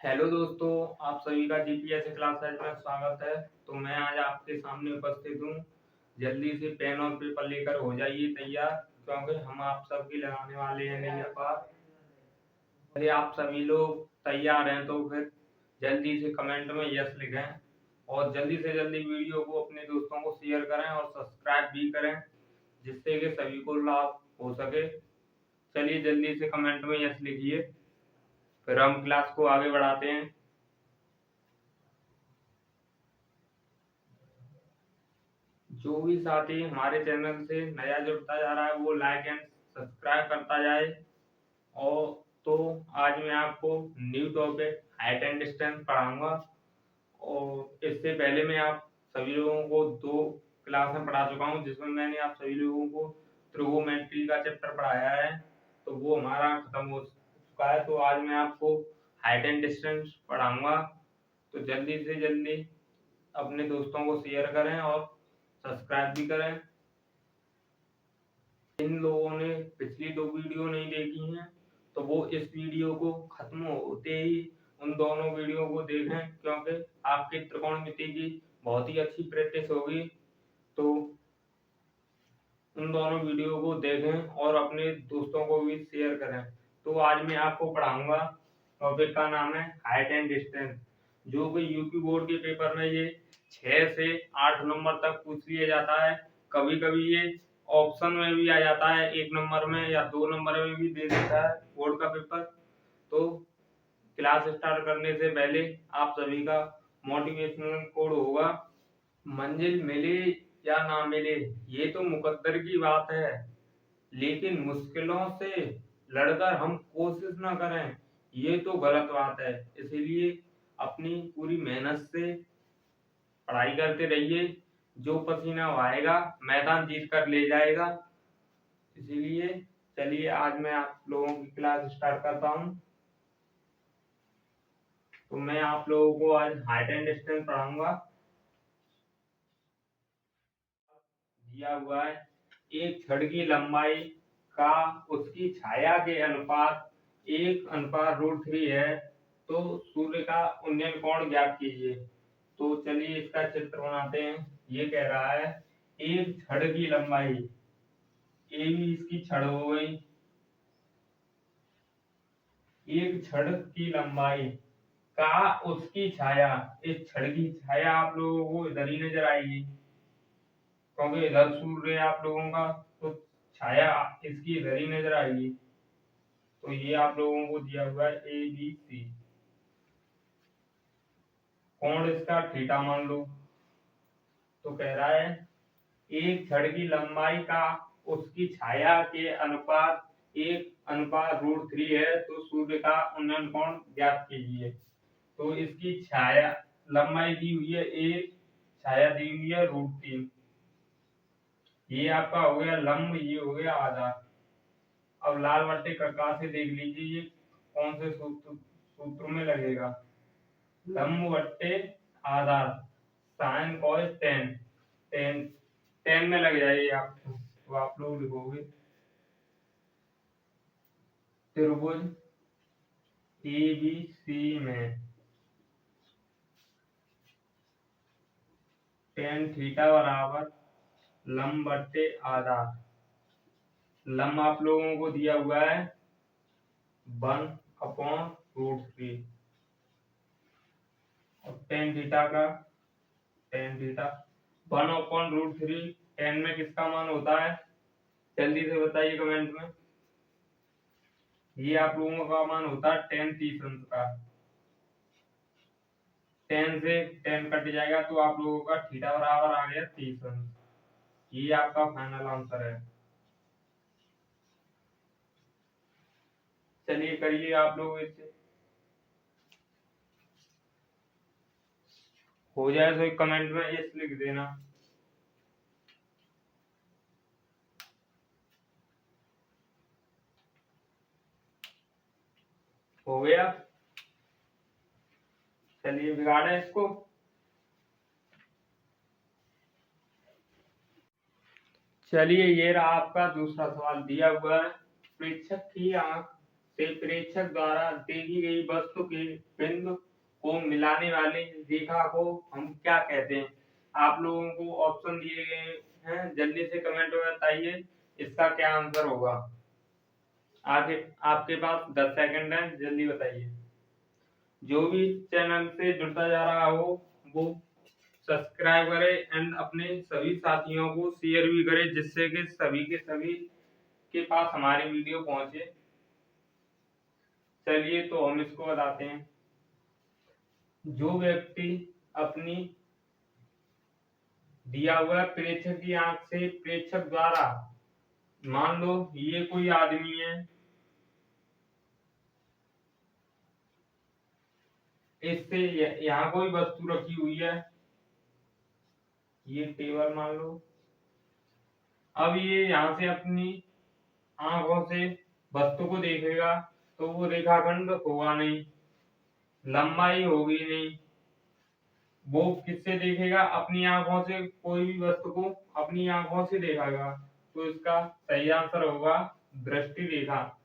Hello दोस्तों, आप सभी का जीपीएस क्लासेज में स्वागत है। तो मैं आज आपके सामने उपस्थित हूँ। जल्दी से पेन और पेपर लेकर हो जाइए तैयार, क्योंकि हम आप सबकी लगाने वाले हैं नई अखबार। यदि आप सभी लोग तैयार हैं तो फिर जल्दी से कमेंट में यस लिखें और जल्दी से जल्दी वीडियो को अपने दोस्तों को शेयर करें और सब्सक्राइब भी करें, जिससे कि सभी को लाभ हो सके। चलिए जल्दी से कमेंट में यस लिखिए, फिर हम क्लास को आगे बढ़ाते हैं। जो भी साथी हमारे चैनल से नया जुड़ता जा रहा है वो लाइक एंड सब्सक्राइब करता जाए। और तो आज मैं आपको new topic height and distance पढ़ाऊंगा। और इससे पहले मैं आप सभी लोगों को दो क्लास में पढ़ा चुका हूँ, जिसमें मैंने आप सभी लोगों को ट्रिगोनोमेट्री का चैप्टर पढ़ाया है, तो वो हमारा खत्म हो चुका है। तो आज मैं आपको हाइट एंड डिस्टेंस पढ़ाऊंगा। तो जल्दी से जल्दी अपने दोस्तों को शेयर करें और सब्सक्राइब भी करें। जिन लोगों ने पिछली दो वीडियो नहीं देखी हैं तो वो इस वीडियो को खत्म होते ही उन दोनों वीडियो को देखें, क्योंकि आपकी त्रिकोणमिति की बहुत ही अच्छी प्रैक्टिस होगी। तो उन दोनों वीडियो को देखें और अपने दोस्तों को भी शेयर करें। तो आज मैं आपको पढ़ाऊंगा, टॉपिक का नाम है हाइट एंड डिस्टेंस, जो कि यूपी बोर्ड के पेपर में ये 6 से 8 नंबर तक पूछ लिया जाता है। कभी कभी ये ऑप्शन में भी आ जाता है, 1 नंबर में या 2 नंबर में भी दे देता है बोर्ड का पेपर। तो क्लास स्टार्ट करने से पहले आप सभी का मोटिवेशनल कोड होगा। मंजिल मिले या ना मिले ये तो मुकद्दर की बात है, लेकिन मुश्किलों से लड़कर हम कोशिश ना करें ये तो गलत बात है। इसीलिए अपनी पूरी मेहनत से पढ़ाई करते रहिए। जो पसीना बहाएगा मैदान जीत कर ले जाएगा। इसीलिए चलिए आज मैं आप लोगों की क्लास स्टार्ट करता हूँ। तो मैं आप लोगों को आज हाइट एंड डिस्टेंस पढ़ाऊंगा। दिया हुआ है, एक छड़ की लंबाई का उसकी छाया के अनुपात 1:√3 है, तो सूर्य का उन्नयन कोण ज्ञात कीजिए। तो चलिए इसका चित्र बनाते हैं। ये कह रहा है एक छड़ की लंबाई, ए भी इसकी छड़ हो गई, एक छड़ की लंबाई का उसकी छाया, इस छड़ की छाया आप लोगों को इधर ही नजर आएगी, क्योंकि इधर सूर्य आप लोगों का, तो छाया इसकी इधर ही नजर आएगी। तो ये आप लोगों को दिया हुआ है ए बी सी। कोण इसका थीटा मान लो। तो कह रहा है एक छड़ की लंबाई का उसकी छाया के अनुपात 1:√3 है, तो सूर्य का उन्नयन कोण ज्ञात कीजिए। तो इसकी छाया लंबाई दी हुई है 1, छाया दी हुई है √3। ये आपका हो गया लंब, ये हो गया आधार। अब लाल बट्टे कक्का से देख लीजिए ये कौन से सूत्र में लगेगा। लंब बट्टे आधार, sine cos tan, tan tan में लग जाएगी आपको। तो आप लोग लिखोगे त्रिभुज एबीसी में टेन थीटा बराबर लंब बट्टे आधार। लंब आप लोगों को दिया हुआ है 1/√3 और टेन थीटा का, टेन थीटा 1/√3 टेन में किसका मान होता है, जल्दी से बताइए कमेंट में। ये आप लोगों का मान होता है टेन 30 अंश का। 10 से 10 कट जाएगा तो आप लोगों का थीटा बराबर आ गया 30 अंश। ये आपका फाइनल आंसर है। चलिए करिए आप लोग, इससे हो जाए तो कमेंट में यस लिख देना। हो गया। चलिए बिगाड़े इसको। चलिए ये रहा आपका दूसरा सवाल। दिया हुआ है प्रेक्षक की आंख से प्रेक्षक द्वारा देखी गई वस्तु के बिंदु को मिलाने वाली रेखा को हम क्या कहते हैं? आप लोगों को ऑप्शन दिए गए हैं, जल्दी से कमेंट में बताइए इसका क्या आंसर होगा। आगे आपके पास 10 सेकंड है, जल्दी बताइए। जो भी चैनल से जुड़ता जा रहा हो वो सब्सक्राइब करे एंड अपने सभी साथियों को शेयर भी करे, जिससे कि सभी के सभी के पास हमारी वीडियो पहुंचे। चलिए तो हम इसको बताते हैं। जो व्यक्ति अपनी दिया हुआ प्रेक्षक की आंख से प्रेक्षक द्वारा, मान लो ये कोई आदमी है, इससे यहाँ कोई वस्तु रखी हुई है, ये टेबल मान लो। अब ये यहाँ से अपनी आंखों से वस्तु को देखेगा तो वो रेखाखंड होगा नहीं, लंबाई होगी नहीं। वो किससे देखेगा? अपनी आंखों से। कोई भी वस्तु को अपनी आंखों से देखेगा तो इसका सही आंसर होगा दृष्टि रेखा।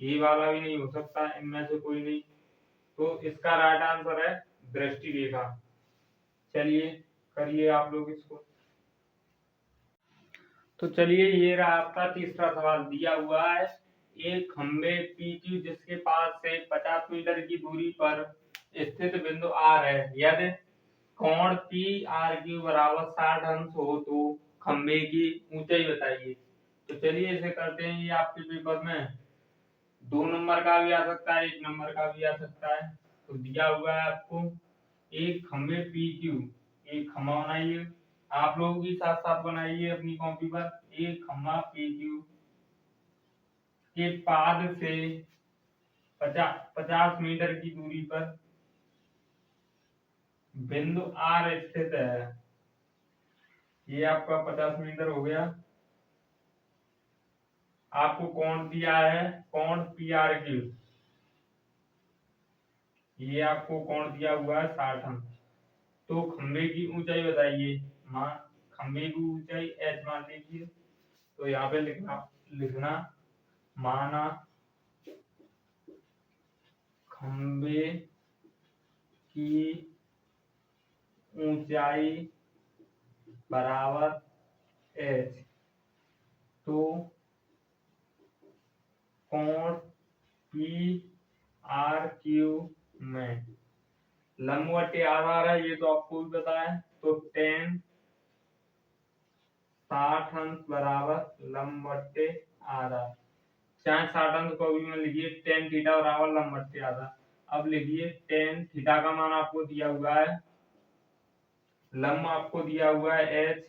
ये वाला भी नहीं हो सकता, इनमें से कोई नहीं। तो इसका राइट आंसर है दृष्टि रेखा। चलिए करिए आप लोग इसको। तो चलिए ये रहा आपका तीसरा सवाल। दिया हुआ है एक खंबे PQ जिसके पास से 50 मीटर की दूरी पर स्थित बिंदु R है। यदि कोण PRQ बराबर 60 अंश हो तो खंबे की ऊंचाई बताइए। तो चलिए इसे करते हैं। ये आपके पेपर में 2 नंबर का भी आ सकता है, 1 नंबर का भी आ सकता है। तो दिया हुआ है आपको एक खंबे PQ, एक खंबा बनाइए। आप लोग भी साथ साथ बनाइए अपनी कॉपी पर। एक खंबा PQ के पाद से 50 मीटर की दूरी पर बिंदु R स्थित है। ये आपका 50 मीटर हो गया। आपको कोण दिया है, कोण PRQ, ये आपको कोण दिया हुआ है 60 अंश। तो खंबे की ऊंचाई बताइए। मान खंबे की ऊंचाई h मान लीजिए। तो यहाँ पे लिखना माना खंबे की ऊंचाई बराबर h, तो कोण PRQ में लंबवत आधार है, ये तो आपको भी पता है। तो tan 60 अंश बराबर लंबवत आधार। चाहे 60 अंश को भी में लिखिए tan थीटा बराबर लंबवत आधार। अब लिखिए tan थीटा का मान आपको दिया हुआ है, लंब आपको दिया हुआ है h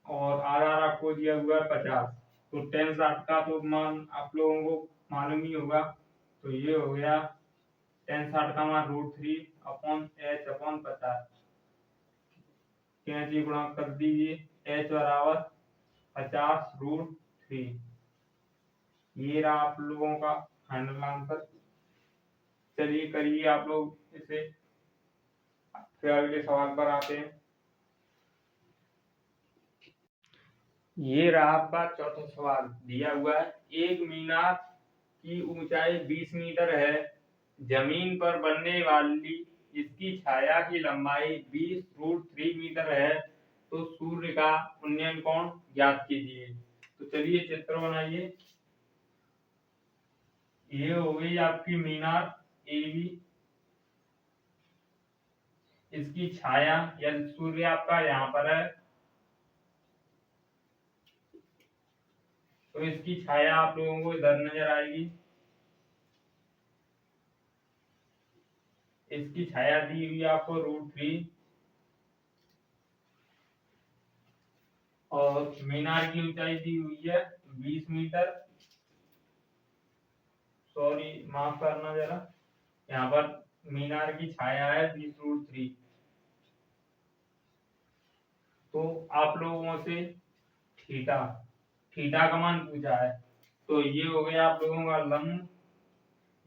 और आधार आपको दिया हुआ है 50। तो tan 60 का तो मान आप लोगों को मालूम ही होगा। तो ये हो गया tan 60 का मान √3/h/50। कैंची गुणा कर दीजिए, h बराबर 50√3। ये रहा आप लोगों का फाइनल आंसर। चलिए करिए आप लोग इसे। फिर अगले सवाल पर आते हैं। ये रहा आपका चौथा सवाल। दिया हुआ है एक मीनार की ऊंचाई 20 मीटर है, जमीन पर बनने वाली इसकी छाया की लंबाई 20√3 मीटर है, तो सूर्य का उन्नयन कोण ज्ञात कीजिए। तो चलिए चित्र बनाइए। ये हो गई आपकी मीनार AB, इसकी छाया या सूर्य आपका यहाँ पर है, तो इसकी छाया आप लोगों को इधर नजर आएगी। इसकी छाया दी हुई आपको √3 और मीनार की ऊंचाई दी हुई है 20 मीटर। सॉरी माफ करना जरा, यहाँ पर मीनार की छाया है 20√3। तो आप लोगों से थीटा थीटा का मान पूछा है। तो ये हो गया आप लोगों का लंब,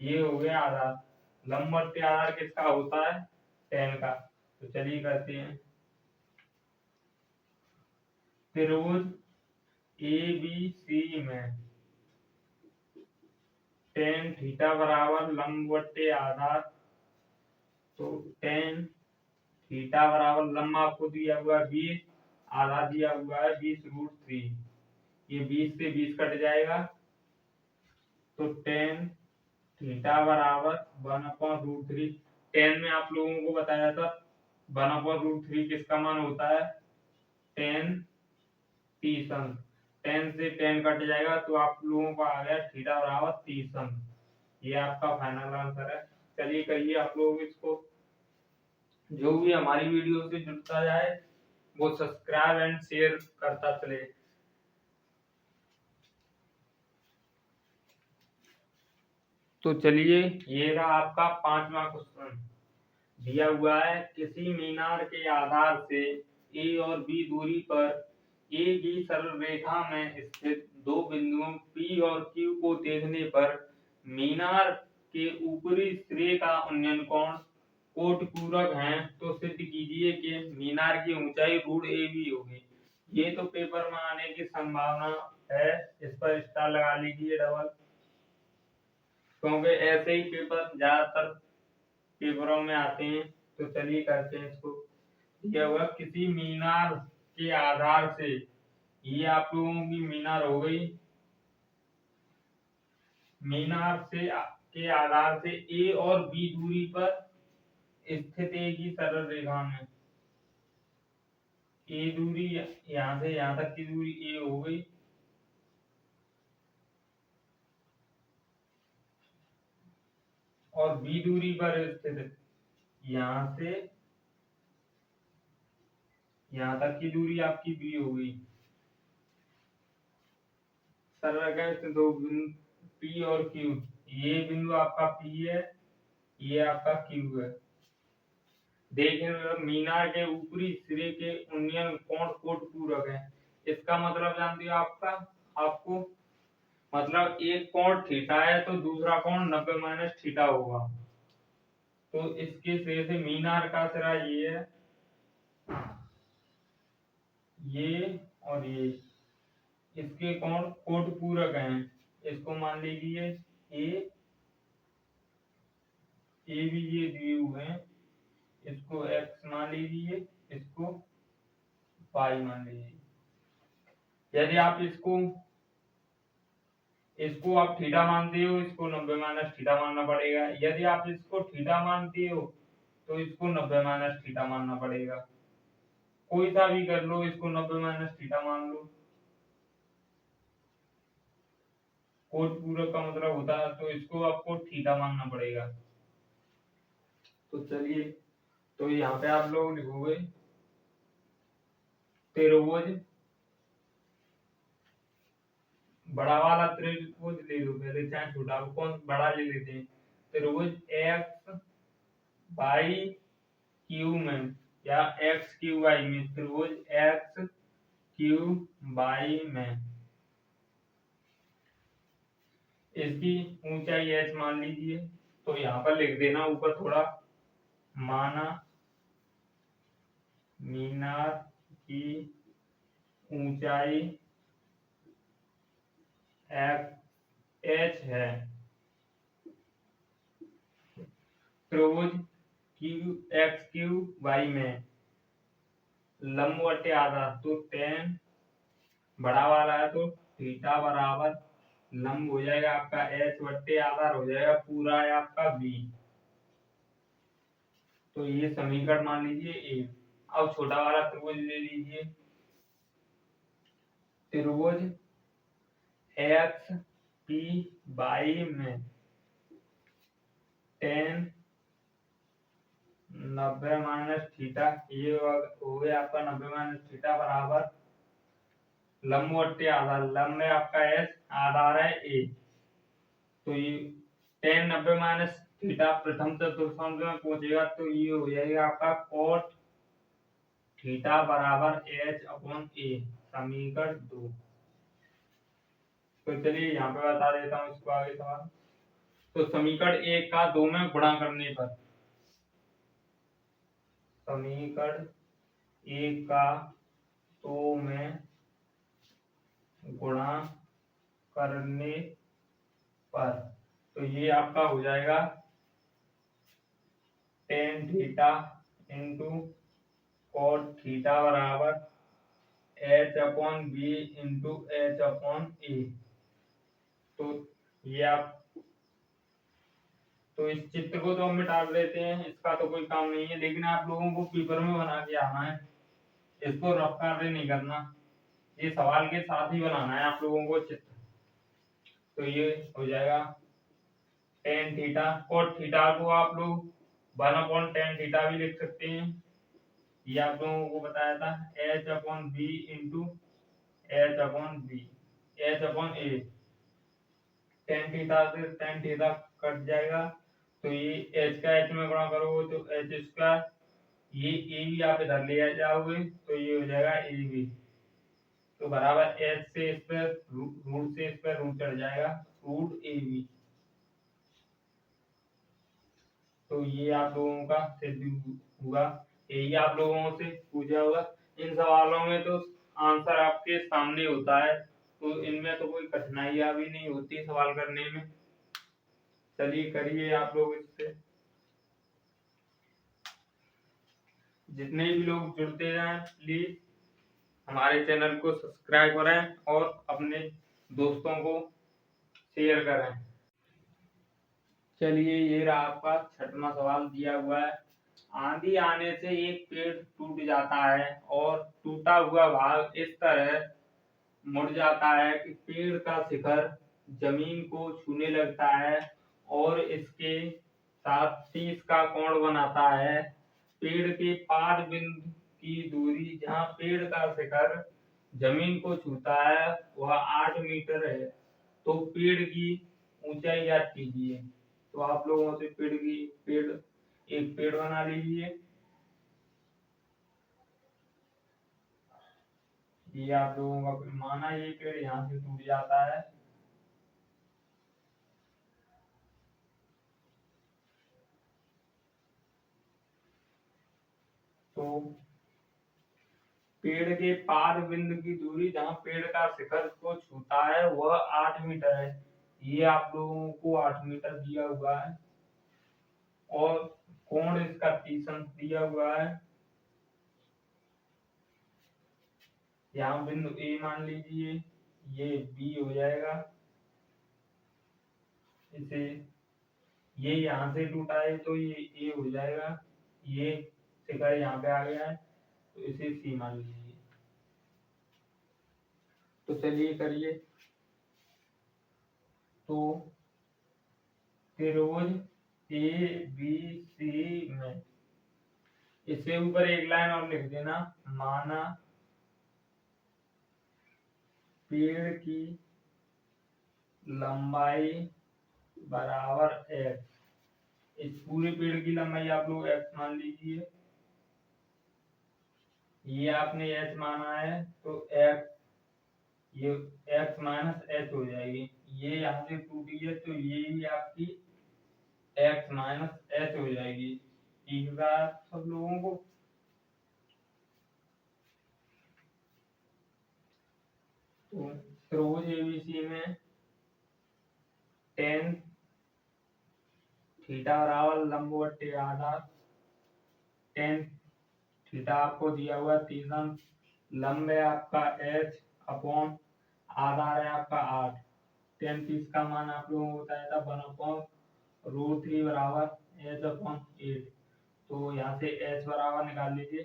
ये हो गया आधार। लंबवत आधार किसका होता है? tan का। तो चलिए करते हैं। त्रिभुज ABC में टेन थीटा बराबर लंब बट्टे आधार, तो टेन थीटा बराबर लंब आपको दिया हुआ है 20, आधा दिया हुआ है 20√3। ये 20 से 20 कट जाएगा, तो टेन थीटा बराबर 1/√3। टेन में आप लोगों को बताया था 1/√3 किसका मान होता है, टेन तीस अंक। 10 से 10 कट जाएगा, तो आप लोगों को आ गया थीटा बराबर 30 अंक। ये आपका फाइनल आंसर है। चलिए करिए आप लोग इसको। जो भी हमारी वीडियो से जुड़ता जाए वो सब्सक्राइब एंड शेयर करता चले। तो चलिए ये रहा आपका 5वां क्वेश्चन। दिया हुआ है किसी मीनार के आधार से ए और बी दूरी पर ए की सरल रेखा में स्थित दो बिंदुओं पी और क्यू को देखने पर मीनार के ऊपरी सिरे का उन्नयन कोण कोट पूरक है, तो सिद्ध कीजिए कि मीनार की ऊंचाई √AB होगी। ये तो पेपर में आने की संभावना है, इस पर स्टार लगा लीजिए डबल, क्योंकि ऐसे ही पेपर ज्यादातर पेपरों में आते हैं। तो चलिए करते हैं इसको। दिया हुआ किसी मीनार के आधार से, ये आप लोगों की मीनार हो गई, मीनार से के आधार से ए और बी दूरी पर स्थित ए की सरल रेखा में, ए दूरी यहां से यहां तक की दूरी ए हो गई, और बी दूरी पर स्थित यहां से यहां तक की दूरी आपकी बी हो गई। सरल रेखा से दो बिंदु पी और क्यू, ये बिंदु आपका पी है, ये आपका क्यू है। देखें मीनार के ऊपरी सिरे के उन्नयन कोण कोट पूरक है। इसका मतलब जानते हो आपका, आपको मतलब एक कोण थीटा है तो दूसरा कोण 90 - थीटा होगा। तो इसके सिरे से मीनार का सिरा ये है, ये और ये, इसके कोण कोट पूरक हैं। इसको मान लीजिए ए भी ये दिए हुए हैं, इसको x मान लीजिए, इसको y मान लीजिए। यदि आप इसको आप थीटा मानते हो, इसको 90 - थीटा मानना पड़ेगा। यदि आप इसको थीटा मानते हो तो इसको 90 - थीटा मानना पड़ेगा। कोई सा भी कर लो, इसको 90 - थीटा मान लो। कोट पूरक का मतलब होता है, तो इसको आपको थीटा मानना पड़ेगा। तो चलिए, तो यहाँ पे आप लोग लिखोगे त्रिभुज, बड़ा वाला त्रिभुज ले लो पहले, चाहे छोटा, कौन बड़ा ले लेते हैं। त्रिभुज एक्स वाई क्यू में या एक्स क्यू वाई में, त्रिभुज एक्स क्यू वाई में इसकी ऊंचाई एच मान लीजिए। तो यहाँ पर लिख देना ऊपर थोड़ा, माना मीनार की ऊंचाई एच है, त्रिभुज क्यू एक्स क्यू वाई में लंब बटे आधार, तो टेन बड़ा वाला है तो थीटा बराबर लंब हो जाएगा आपका एच बटे आधार हो जाएगा पूरा है आपका बी। तो ये समीकरण मान लीजिए ए। अब छोटा वाला त्रिभुज ले लीजिए, त्रिभुज एक्स पी वाई में टेन 90 - थीटा, ये हो गया आपका 90 - थीटा बराबर लंब बटे आधार, लंब है आपका एच, आधार है ए। तो ये टेन 90 - थीटा प्रथम चतुर्थांश में पहुंचेगा, तो ये हो जाएगा आपका कोट थीटा बराबर एच अपॉन ए, समीकरण 2। तो चलिए यहाँ पे बता देता हूँ इसको आगे सवाल। तो समीकरण 1 का 2 में गुणा करने पर, समीकरण 1 का 2 में गुणा करने पर, तो ये आपका हो जाएगा tan theta into cot theta बराबर H upon B into H upon A. तो ये आप तो इस चित्र को तो हम मिटा देते हैं, इसका तो कोई काम नहीं है, लेकिन आप लोगों को पेपर में बना के आना है, इसको रफ कार्य नहीं करना, ये सवाल के साथ ही बनाना है आप लोगों को चित्र। तो ये हो जाएगा टेन थीटा, कोट थीटा को आप लोग 1/10 थीटा भी लिख सकते हैं, ये आप लोगों को बताया था, H upon B into H upon B H upon A. Tan theta से टेन थीटा कट जाएगा, तो ये एच का एच में गुणा करोगे तो एच स्क्वायर, ये ए भी आप इधर ले जाओगे तो ये हो जाएगा ए बी, तो बराबर एच से इस पर रूट से इस पर रूट चढ़ जाएगा, रूट ए बी। तो ये आप लोगों का सिद्ध हुआ, यही आप लोगों से पूछा होगा। इन सवालों में तो आंसर आपके सामने होता है, तो इनमें तो कोई कठिनाइयां भी नहीं होती सवाल करने में। चलिए करिए आप लोग इससे, जितने भी लोग जुड़ते जाएं प्लीज हमारे चैनल को सब्सक्राइब करें और अपने दोस्तों को शेयर करें। चलिए ये रहा आपका 6वां सवाल दिया हुआ है। आंधी आने से एक पेड़ टूट जाता है और टूटा हुआ भाग इस तरह मुड़ जाता है कि पेड़ का शिखर जमीन को छूने लगता है और इसके साथ 30 का कोण बनाता है। पेड़ के पाद बिंदु की दूरी जहाँ पेड़ का शिखर जमीन को छूता है वह 8 मीटर है, तो पेड़ की ऊंचाई ज्ञात कीजिए। तो आप लोगों से एक पेड़ बना लीजिए, ये आप लोगों का माना ये पेड़ यहाँ से टूट जाता है, तो पेड़ के पाद बिंदु की दूरी जहाँ पेड़ का शिखर को छूता है वह 8 मीटर है, ये आप लोगों को 8 मीटर दिया हुआ है और कोण इसका 30 अंश दिया हुआ है। यहाँ बिंदु ए मान लीजिए, ये बी हो जाएगा, इसे ये यहाँ से टूटा है तो ये ए हो जाएगा, ये शिखर यहाँ पे आ गया है तो इसे सी मान लीजिए। तो चलिए करिए, तो त्रिभुज ए बी सी में इससे ऊपर एक लाइन और लिख देना, माना पेड़ की लंबाई बराबर एक्स, इस पूरे पेड़ की लंबाई आप लोग एक्स मान लीजिए, ये आपने एच माना है तो एक्स, ये एक्स माइनस एच हो जाएगी, ये यहाँ से टूटी है तो ये भी आपकी एक्स माइनस एच हो जाएगी। ठीक है सब लोगों को, तो त्रिभुज एबीसी में टेन थीटा बराबर लंबवत आधार, टेन थीटा आपको दिया हुआ 30 अंश, लंब है आपका एच अपॉन आधार है आपका 8, टेन 30 का मान आप लोगों को बताया था 1/√3 बराबर एच अपॉन 8, तो यहाँ से एच बराबर निकाल लीजिए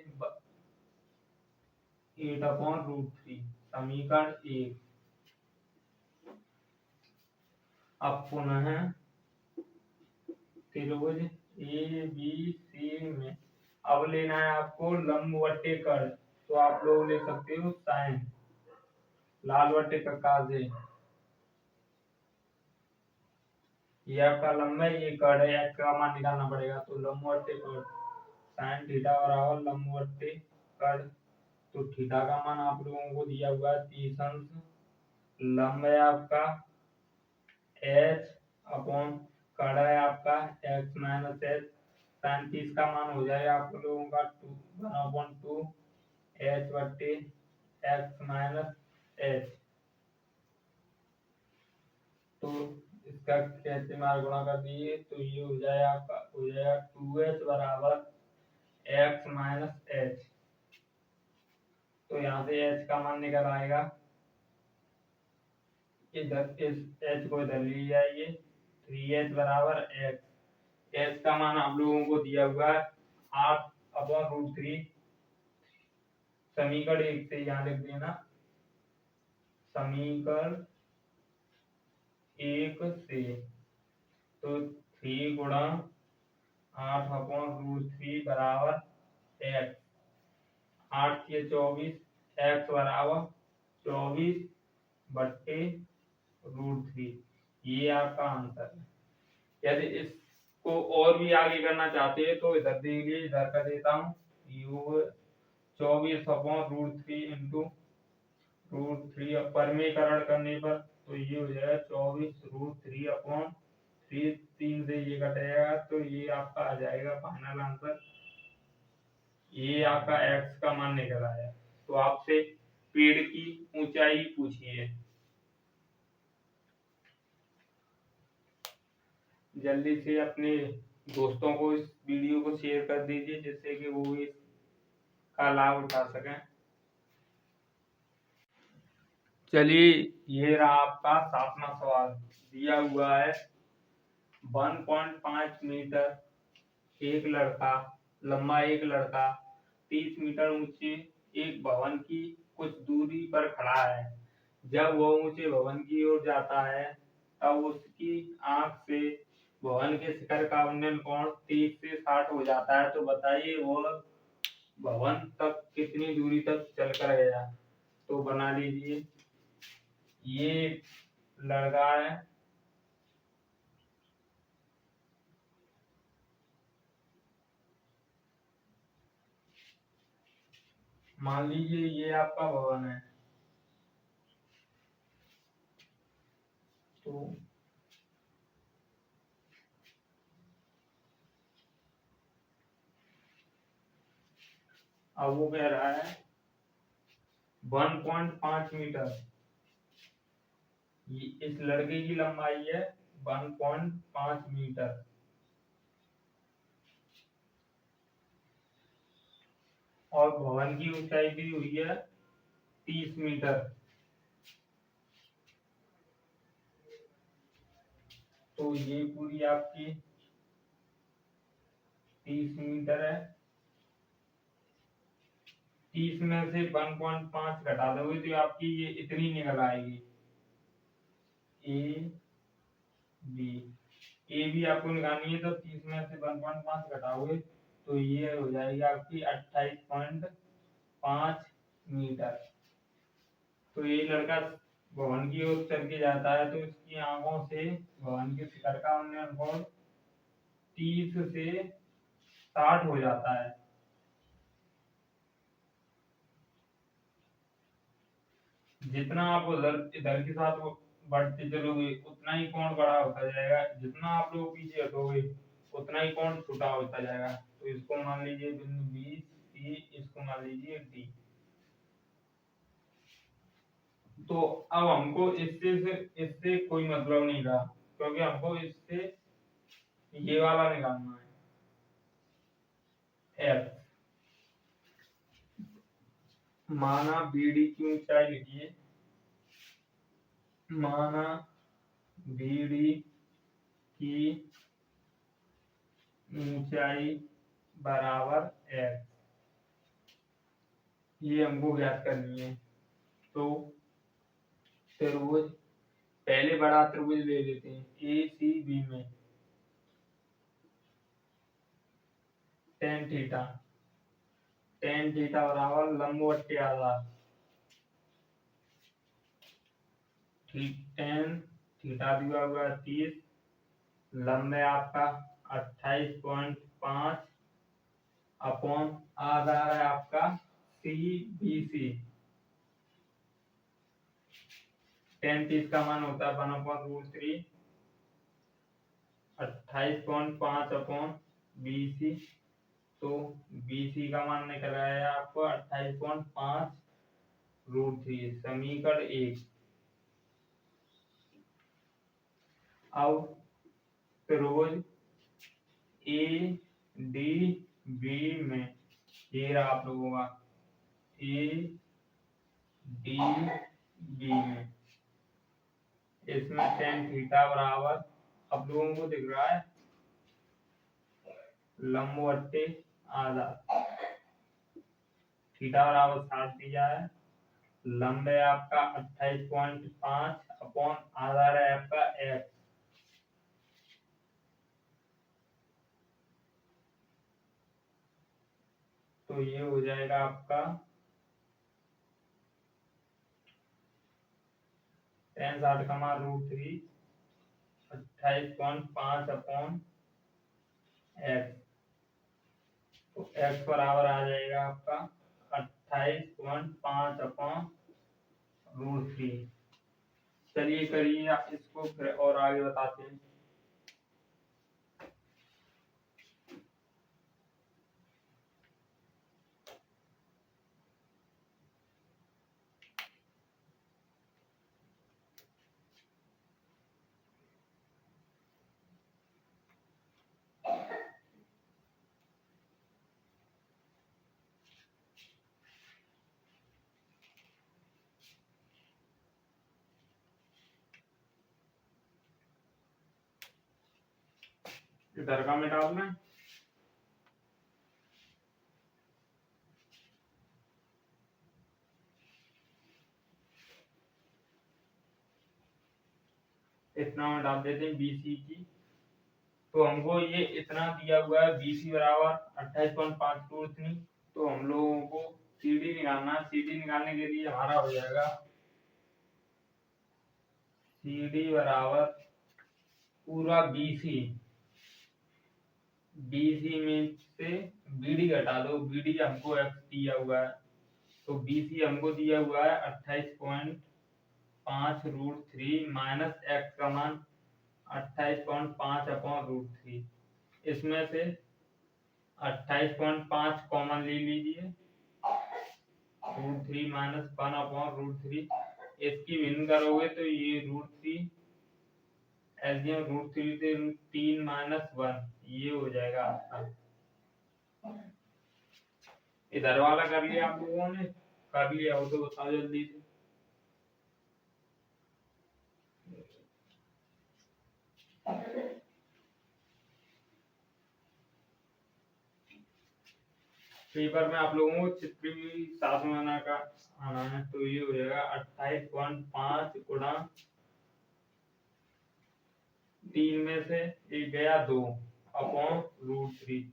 8/√3, समीकरण 1। अब पुनः त्रिभुज ए बी सी में अब लेना है आपको लंब बट्टे कर्ण, तो आप लोग ले सकते हो साइन लाल बट्टे कक्का से, ये आपका लंब है, ये कर्ण है, एक्स का मान निकालना पड़ेगा, तो लंब बट्टे कर्ण साइन थीटा बराबर लंब बट्टे कर्ण, तो थीटा का मान आप लोगों को दिया हुआ है 30 अंश, लंब है आपका एच अपॉन कर्ण है आपका एक्स माइनस एच, साइन 30 का मान हो जाएगा आप लोगों का 1/2 एच बट्टे एक्स माइनस एच, तो इसका कैसे मार गुणा कर दिए तो ये हो जाएगा आपका 2h बराबर x माइनस एच। तो यहाँ से h का मान निकल आएगा, इधर इस h को इधर ले जाइए, 3h बराबर x। h का मान आप लोगों को दिया हुआ है 8/√3। समीकरण 1 से यहाँ लिख देना, समीकरण 1 से तो 3 गुणा 8/√3 बराबर x। 8 के 24, x बराबर 24/√3। ये आपका आंसर है। यदि इसको और भी आगे करना चाहते हैं तो इधर देखिए, इधर कर देता हूँ, 24/√3 इंटू √3 परमीकरण करने पर तो ये हो जाएगा 24√3/3। 3 से ये कटेगा तो ये आपका आ जाएगा फाइनल आंसर। ये आपका x का मान निकल आया। तो आपसे पेड़ की ऊंचाई पूछिए, जल्दी से अपने दोस्तों को इस वीडियो को शेयर कर दीजिए जिससे कि वो भी इसका लाभ उठा सकें। चलिए, ये रहा आपका 7वां सवाल। दिया हुआ है 1.5 मीटर एक लड़का, लंबा एक लड़का 30 मीटर ऊंचे एक भवन की कुछ दूरी पर खड़ा है। जब वह ऊंचे भवन की ओर जाता है तब उसकी आंख से भवन के शिखर का उन्नयन कोण 30 से 60 हो जाता है। तो बताइए वह भवन तक कितनी दूरी तक चलकर गया। तो बना लीजिए, ये लड़का है, मान लीजिए ये आपका भवन है। तो अब वो कह रहा है 1.5 मीटर, इस लड़के की लंबाई है 1.5 मीटर और भवन की ऊंचाई भी हुई है 30 मीटर। तो ये पूरी आपकी 30 मीटर है। 30 में से 1.5 घटा दोगे तो आपकी ये इतनी निकल आएगी, ए बी आपको निकालनी है। तो 30 में से 1.5 घटाओगे तो ये हो जाएगी आपकी 28.5 मीटर। तो ये लड़का भवन की ओर चल के जाता है तो इसकी आंखों से भवन के शिखर का उन्नयन कोण 30 से 60 हो जाता है। जितना आप इधर के साथ बढ़ते चलोगे उतना ही कोण बड़ा होता जाएगा, जितना आप लोग पीछे हटोगे उतना ही कोण छोटा होता जाएगा। तो इसको मान लीजिए बिंदु बी सी, इसको मान लीजिए डी। तो अब हमको इससे कोई मतलब नहीं रहा, क्योंकि हमको इससे ये वाला निकालना है एफ। माना बीडी की ऊंचाई लिखिए, माना बीडी की ऊंचाई बराबर एफ, ये हमको ज्ञात करनी है। तो त्रिभुज, पहले बड़ा त्रिभुज ले लेते हैं ए सी बी में टेन थीटा, टेन थीटा बराबर लंबवत आधार, टेन थीटा दिया हुआ 30, लंबे आपका 28.5 अपॉन आधार है आपका सी बी सी। टेन 30 का मान होता है 1/√3, 28.5 अपॉन बी सी। तो बी सी का मान निकल आया आपको 28.5√3। समीकरण 1। अफरोज ADB में, ये रहा आप लोगों का ADB में। इसमें tan थीटा बराबर आप लोगों को दिख रहा है लंब बट्टे आधा, थीटा बराबर 60 दिया है, लंब है आपका 28.5 अपॉन आधार है आपका x। तो ये हो जाएगा आपका tan 60 का मान √3 28.5 अपॉन x। तो x बराबर आ जाएगा आपका 28.5 अपॉन √3। चलिए करिए आप इसको फिर और आगे बताते हैं। इधर का में डालना है, इतना में डाल देते हैं BC की। तो हमको ये इतना दिया हुआ है BC बराबर 28.5 √3। तो हम लोगों को CD निकालना है। CD निकालने के लिए हमारा हो जाएगा CD बराबर पूरा BC में से BD घटा दो, BD हमको x दिया हुआ है, तो BC हमको दिया हुआ है 28.5 √3 माइनस x का मान 28.5 अपॉन √3। इसमें से 28.5 कॉमन ले लीजिए, √3 माइनस 1 अपॉन √3। इसकी भिन्न करोगे तो ये √3 एलसीएम √3 से 3 माइनस 1, ये हो जाएगा आपका। इधर वाला कर लिया आप लोगों ने, कर लिया हो तो बताओ जल्दी से। पेपर में आप लोगों को चित्र भी साथ में आना है। तो ये हो जाएगा 28.5 गुणा 3 में से एक गया 2 अपॉन √3।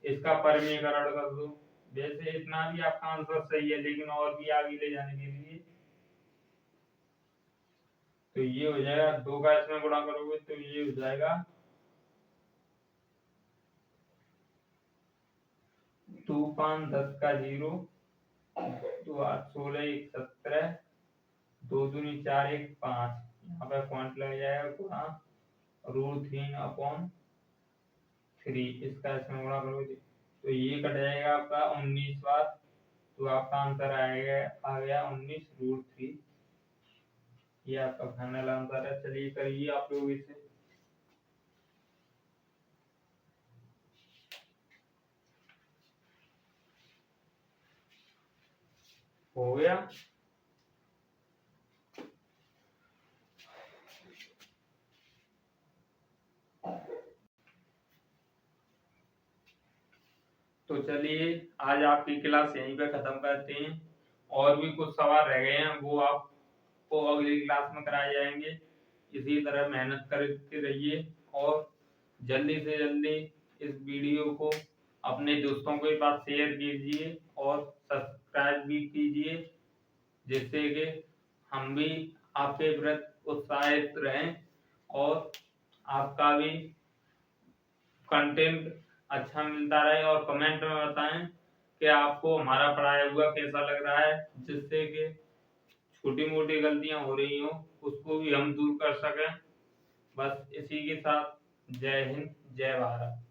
इसका परिमेयकरण कर दो। वैसे इतना भी आपका आंसर सही है, लेकिन और भी आगे ले जाने के लिए तो ये हो जाएगा 2 का इसमें गुणा करोगे तो ये हो जाएगा 2 5 10 का 0, 2 8 16 1 17, 2 दूनी 4 1 5, यहाँ पे पॉइंट लग जाएगा गुणा √3 अपॉन 3। इसका इसमें गुणा करोगे तो ये कट जाएगा आपका 19 बार। तो आपका आंसर आ गया 19 √3। ये आपका फाइनल आंसर है। चलिए करिए आप लोग इसे। हो गया। तो चलिए आज आपकी क्लास यहीं पे खत्म करते हैं। और भी कुछ सवाल रह गए हैं, वो आपको अगली क्लास में कराए जाएंगे। इसी तरह मेहनत करते रहिए और जल्दी से जल्दी इस वीडियो को अपने दोस्तों के पास शेयर कीजिए और सब्सक्राइब भी कीजिए, जिससे कि हम भी आपके प्रति उत्साहित रहें और आपका भी कंटेंट अच्छा मिलता रहे। और कमेंट में बताएं कि आपको हमारा पढ़ाया हुआ कैसा लग रहा है, जिससे कि छोटी मोटी गलतियां हो रही हो उसको भी हम दूर कर सकें। बस इसी के साथ जय हिंद जय भारत।